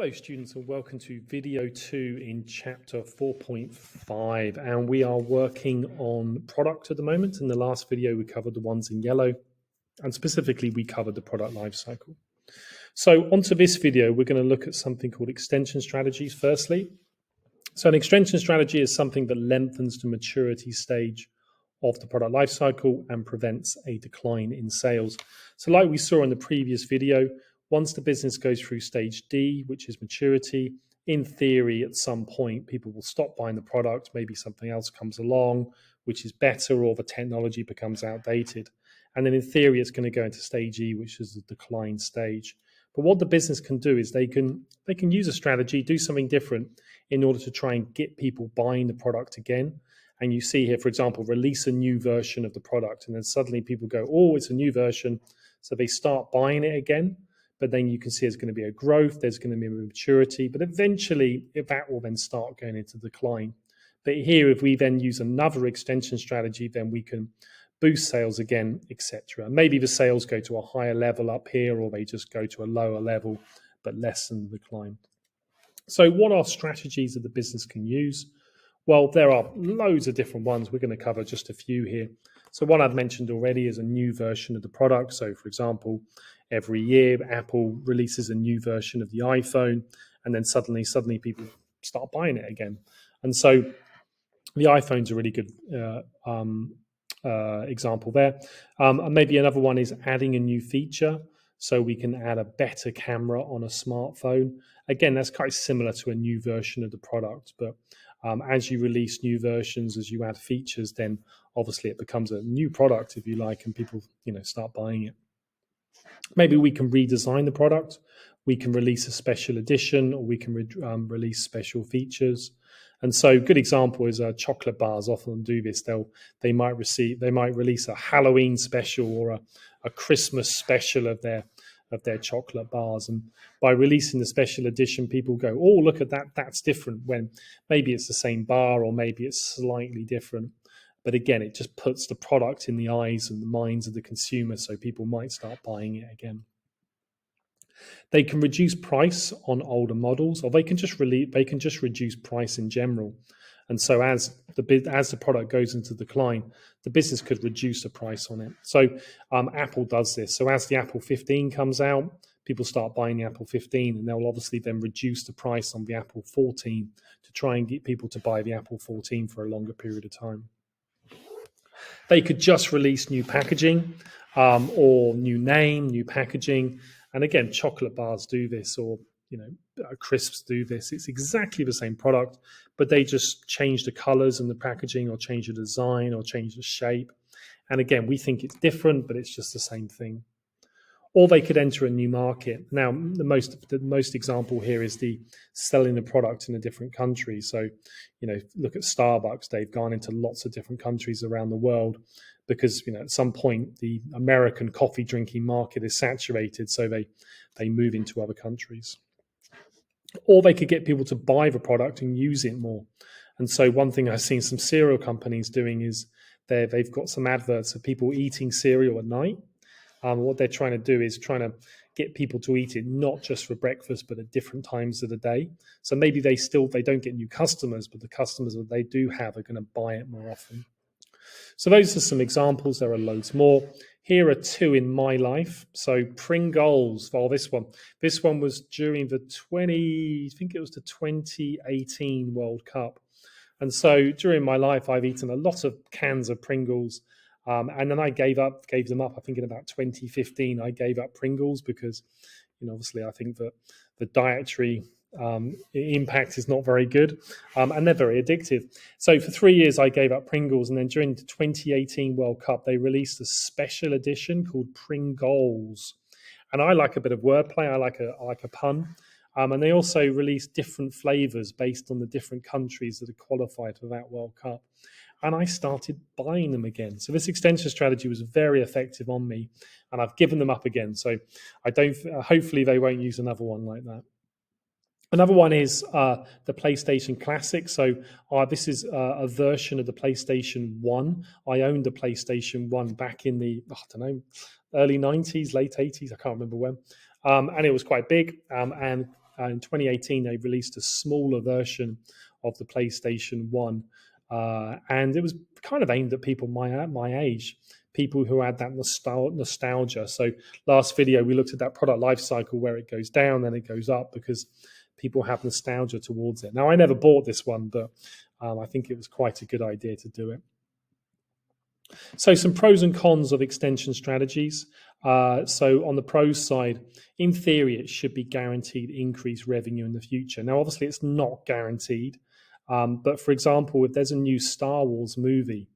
Hello students and welcome to video 2 in chapter 4.5, and we are working on product at the moment. In the last video we covered the ones in yellow, and specifically we covered the product lifecycle. So onto this video we're going to look at something called extension strategies firstly. So an extension strategy is something that lengthens the maturity stage of the product lifecycle and prevents a decline in sales. So like we saw in the previous video, once the business goes through stage D, which is maturity, in theory, at some point, people will stop buying the product. Maybe something else comes along, which is better, or the technology becomes outdated. And then in theory, it's going to go into stage E, which is the decline stage. But what the business can do is they can use a strategy, do something different in order to try and get people buying the product again. And you see here, for example, release a new version of the product. And then suddenly people go, oh, it's a new version. So they start buying it again. But then you can see there's going to be a growth, there's going to be a maturity, but eventually that will then start going into decline. But here, if we then use another extension strategy, then we can boost sales again, etc. Maybe the sales go to a higher level up here, or they just go to a lower level, but lessen the decline. So what are strategies that the business can use? Well, there are loads of different ones. We're going to cover just a few here. So one I've mentioned already is a new version of the product. So for example, every year Apple releases a new version of the iPhone, and then suddenly people start buying it again. And so the iPhone's a really good example there. And maybe another one is adding a new feature. So we can add a better camera on a smartphone. Again, that's quite similar to a new version of the product, but as you release new versions, as you add features, then obviously it becomes a new product, if you like, and people, start buying it. Maybe we can redesign the product. We can release a special edition, or we can release special features. And so, good example is chocolate bars often do this. They might release a Halloween special or a Christmas special of their chocolate bars, and by releasing the special edition, people go, oh, look at that, that's different, when maybe it's the same bar or maybe it's slightly different. But again, it just puts the product in the eyes and the minds of the consumer, so people might start buying it again. They can reduce price on older models, or they can just reduce price in general. And so as the product goes into decline, the business could reduce the price on it. So Apple does this. So as the Apple 15 comes out, people start buying the Apple 15, and they'll obviously then reduce the price on the Apple 14 to try and get people to buy the Apple 14 for a longer period of time. They could just release new packaging or new name, new packaging. And again, chocolate bars do this, or crisps do this. It's exactly the same product, but they just change the colors and the packaging, or change the design, or change the shape. And again, we think it's different, but it's just the same thing. Or they could enter a new market. Now, the most example here is the selling the product in a different country. So, look at Starbucks. They've gone into lots of different countries around the world because, at some point the American coffee drinking market is saturated. So they move into other countries. Or they could get people to buy the product and use it more. And so one thing I've seen some cereal companies doing is they've got some adverts of people eating cereal at night. What they're trying to do is trying to get people to eat it not just for breakfast, but at different times of the day. So maybe they don't get new customers, but the customers that they do have are going to buy it more often. So those are some examples. There are loads more. Here are two in my life. So Pringles. Well, this one was during the 2018 World Cup. And so during my life, I've eaten a lot of cans of Pringles. And then I gave them up. I think in about 2015, I gave up Pringles because, obviously I think that the dietary impact is not very good, and they're very addictive. So for 3 years, I gave up Pringles, and then during the 2018 World Cup, they released a special edition called Pringles. And I like a bit of wordplay. I like a pun. And they also released different flavors based on the different countries that had qualified for that World Cup. And I started buying them again. So this extension strategy was very effective on me, and I've given them up again. So hopefully they won't use another one like that. Another one is the PlayStation Classic. So this is a version of the PlayStation 1. I owned the PlayStation 1 back in the, early 90s, late 80s. I can't remember when. And it was quite big. And in 2018, they released a smaller version of the PlayStation 1. And it was kind of aimed at people my age, people who had that nostalgia. So last video, we looked at that product life cycle where it goes down, then it goes up because people have nostalgia towards it. Now, I never bought this one, but I think it was quite a good idea to do it. So some pros and cons of extension strategies. So on the pros side, in theory, it should be guaranteed increased revenue in the future. Now, obviously, it's not guaranteed. But for example, if there's a new Star Wars movie,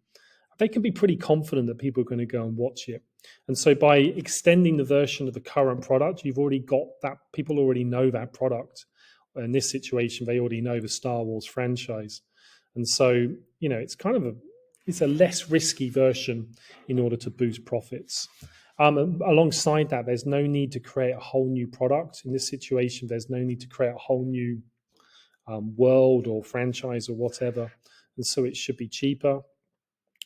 they can be pretty confident that people are going to go and watch it. And so by extending the version of the current product, you've already got that, people already know that product. In this situation, they already know the Star Wars franchise. And so, it's a less risky version in order to boost profits. Alongside that, there's no need to create a whole new product. In this situation, there's no need to create a whole new world or franchise or whatever. And so it should be cheaper.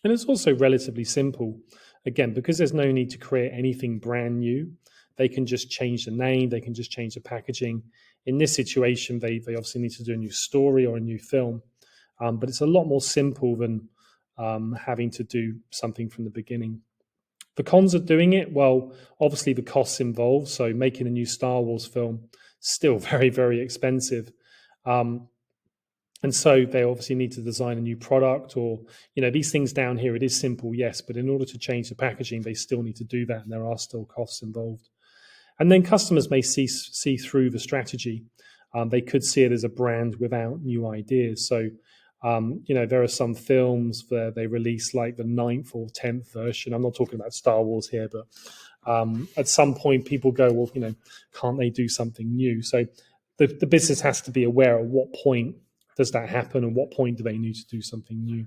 And it's also relatively simple. Again, because there's no need to create anything brand new, they can just change the name, they can just change the packaging. In this situation, they obviously need to do a new story or a new film. But it's a lot more simple than having to do something from the beginning. The cons of doing it, well, obviously the costs involved. So making a new Star Wars film, still very, very expensive. And so they obviously need to design a new product or, these things down here, it is simple, yes, but in order to change the packaging, they still need to do that. And there are still costs involved. And then customers may see through the strategy. They could see it as a brand without new ideas. So, there are some films where they release like the 9th or 10th version. I'm not talking about Star Wars here, but at some point people go, well, can't they do something new? So the business has to be aware at what point does that happen and what point do they need to do something new.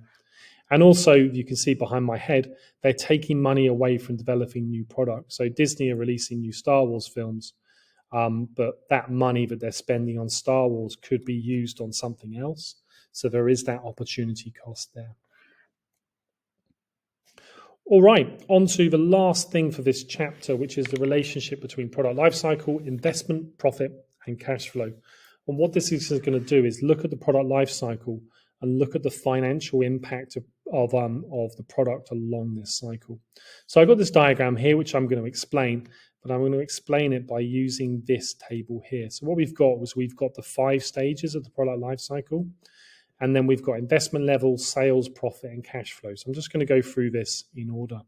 And also, you can see behind my head, they're taking money away from developing new products. So Disney are releasing new Star Wars films, but that money that they're spending on Star Wars could be used on something else. So there is that opportunity cost there. All right, on to the last thing for this chapter, which is the relationship between product lifecycle, investment, profit, and cash flow. And what this is going to do is look at the product lifecycle and look at the financial impact of the product along this cycle. So I've got this diagram here, which I'm going to explain, but I'm going to explain it by using this table here. So what we've got the 5 stages of the product lifecycle, and then we've got investment levels, sales, profit, and cash flow. So I'm just going to go through this in order.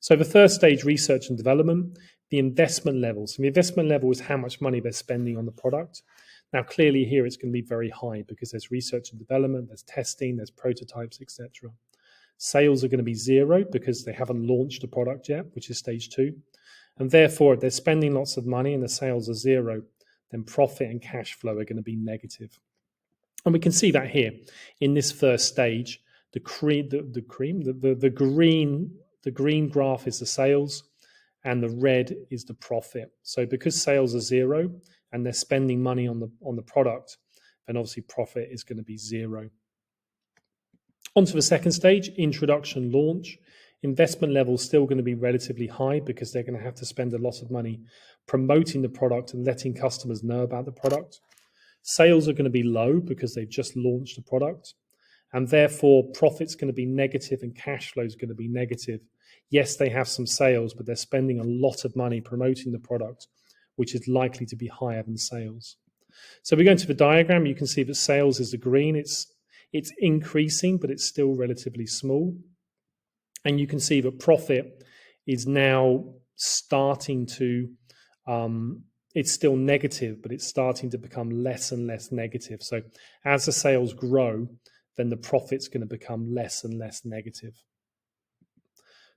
So the first stage, research and development, the investment levels. So the investment level is how much money they're spending on the product. Now, clearly here it's going to be very high because there's research and development, there's testing, there's prototypes, etc. Sales are going to be 0 because they haven't launched a product yet, which is stage 2. And therefore, if they're spending lots of money and the sales are 0, then profit and cash flow are going to be negative. And we can see that here in this first stage, the green graph is the sales and the red is the profit. So because sales are 0 and they're spending money on the product, then obviously profit is going to be 0. On to the second stage, introduction, launch. Investment level still going to be relatively high because they're going to have to spend a lot of money promoting the product and letting customers know about the product. Sales are going to be low because they've just launched a product, and therefore profit's going to be negative and cash flow is going to be negative. Yes, they have some sales, but they're spending a lot of money promoting the product, which is likely to be higher than sales. So we go into the diagram, you can see that sales is the green. It's increasing, but it's still relatively small. And you can see that profit is now starting to it's still negative, but it's starting to become less and less negative. So as the sales grow, then the profit's going to become less and less negative.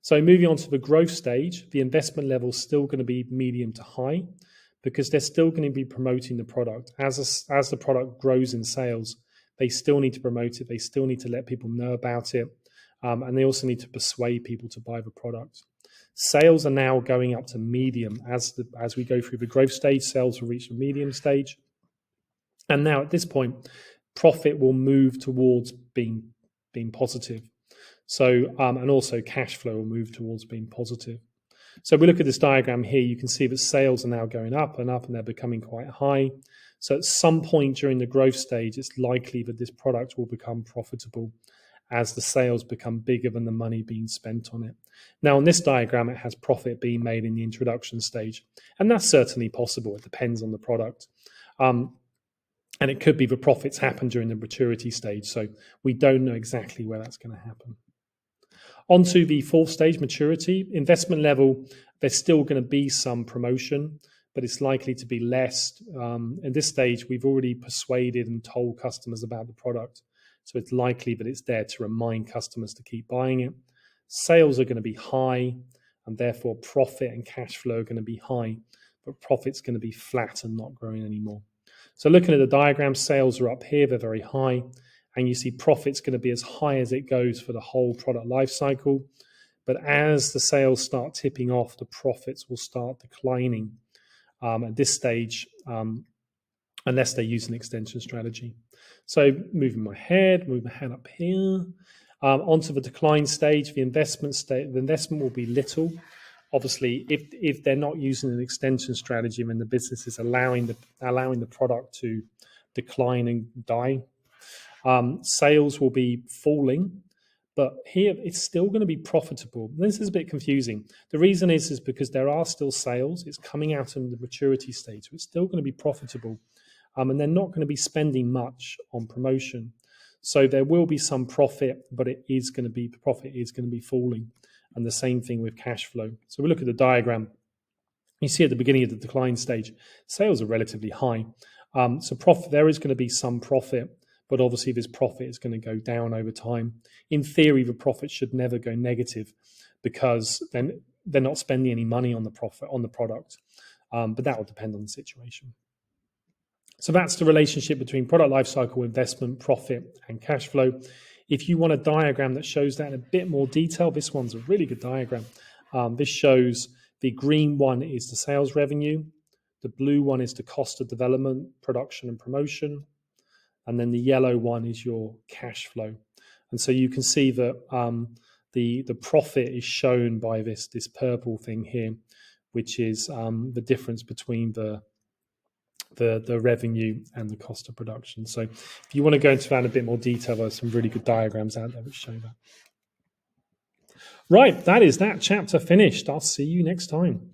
So moving on to the growth stage, the investment level is still going to be medium to high because they're still going to be promoting the product. As the product grows in sales, they still need to promote it. They still need to let people know about it. And they also need to persuade people to buy the product. Sales are now going up to medium. As we go through the growth stage, sales will reach the medium stage. And now at this point, profit will move towards being positive. So, and also cash flow will move towards being positive. So we look at this diagram here, you can see that sales are now going up, and they're becoming quite high. So at some point during the growth stage, it's likely that this product will become profitable as the sales become bigger than the money being spent on it. Now, on this diagram, it has profit being made in the introduction stage, and that's certainly possible. It depends on the product. And it could be the profits happen during the maturity stage. So we don't know exactly where that's going to happen. On to the fourth stage, maturity. Investment level, there's still going to be some promotion, but it's likely to be less. At this stage, we've already persuaded and told customers about the product. So it's likely that it's there to remind customers to keep buying it. Sales are going to be high, and therefore profit and cash flow are going to be high, but profit's going to be flat and not growing anymore. So looking at the diagram, sales are up here, they're very high, and you see profit's going to be as high as it goes for the whole product life cycle. But as the sales start tipping off, the profits will start declining at this stage, unless they use an extension strategy. So moving my head up here. Onto the decline stage, the investment will be little. Obviously, if they're not using an extension strategy, then the business is allowing the product to decline and die. Sales will be falling, but here it's still going to be profitable. This is a bit confusing. The reason is because there are still sales. It's coming out in the maturity stage, so it's still going to be profitable, and they're not going to be spending much on promotion. So there will be some profit, but profit is going to be falling. And the same thing with cash flow. So we look at the diagram. You see at the beginning of the decline stage, sales are relatively high. So there is going to be some profit, but obviously this profit is going to go down over time. In theory, the profit should never go negative because then they're not spending any money on the product. But that will depend on the situation. So that's the relationship between product lifecycle, investment, profit, and cash flow. If you want a diagram that shows that in a bit more detail, this one's a really good diagram. This shows the green one is the sales revenue, the blue one is the cost of development, production, and promotion, and then the yellow one is your cash flow. And so you can see that the profit is shown by this purple thing here, which is the difference between the revenue and the cost of production. So if you want to go into that in a bit more detail, there's some really good diagrams out there which show that. Right, that is that chapter finished. I'll see you next time.